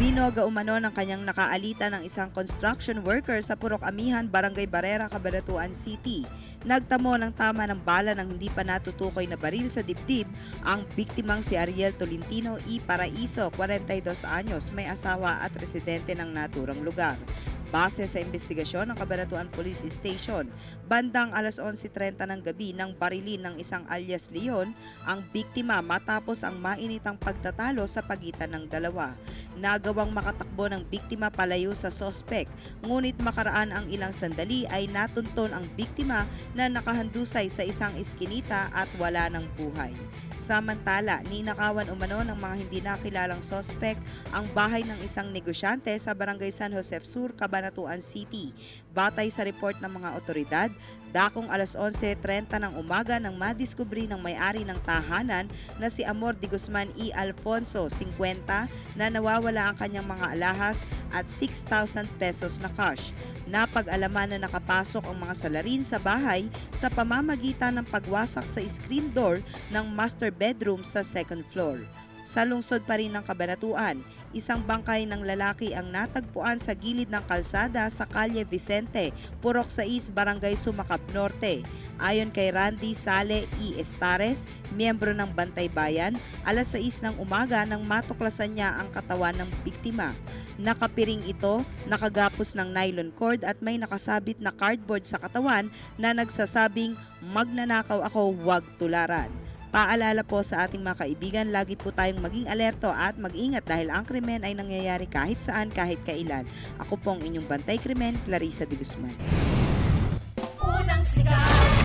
Binoga umano ng kanyang nakaalita ng isang construction worker sa Purok Amihan, Barangay Barrera, Cabanatuan City. Nagtamo ng tama ng bala ng hindi pa natutukoy na baril sa dibdib ang biktimang si Ariel Tolentino y Paraiso, 42 anyos, may asawa at residente ng naturang lugar. Base sa investigasyon ng Cabanatuan Police Station, bandang alas 11:30 ng gabi nang barilin ng isang alias Leon ang biktima matapos ang mainitang pagtatalo sa pagitan ng dalawa. Nagawang makatakbo ng biktima palayo sa sospek, ngunit makaraan ang ilang sandali ay natunton ang biktima na nakahandusay sa isang iskinita at wala ng buhay. Samantala, ninakawan umano ng mga hindi nakilalang sospek ang bahay ng isang negosyante sa Barangay San Jose Sur, Cabanatuan City. Batay sa report ng mga otoridad, dakong alas 11:30 ng umaga nang madiskubre ng may-ari ng tahanan na si Amor de Guzman y Alfonso, 50, na nawawala ang kanyang mga alahas at 6,000 pesos na cash. Napag-alaman na nakapasok ang mga salarin sa bahay sa pamamagitan ng pagwasak sa screen door ng master bedroom sa second floor. Sa lungsod pa rin ng Cabanatuan, isang bangkay ng lalaki ang natagpuan sa gilid ng kalsada sa Kalye Vicente, Purok 6, Barangay Sumakap Norte. Ayon kay Randy Sale E. Estares, miyembro ng Bantay Bayan, alas 6 ng umaga nang matuklasan niya ang katawan ng biktima. Nakapiring ito, nakagapos ng nylon cord at may nakasabit na cardboard sa katawan na nagsasabing, "Magnanakaw ako, huwag tularan." Paalala po sa ating mga kaibigan, lagi po tayong maging alerto at mag-ingat dahil ang krimen ay nangyayari kahit saan, kahit kailan. Ako po ang inyong Bantay Krimen, Clarissa de Guzman.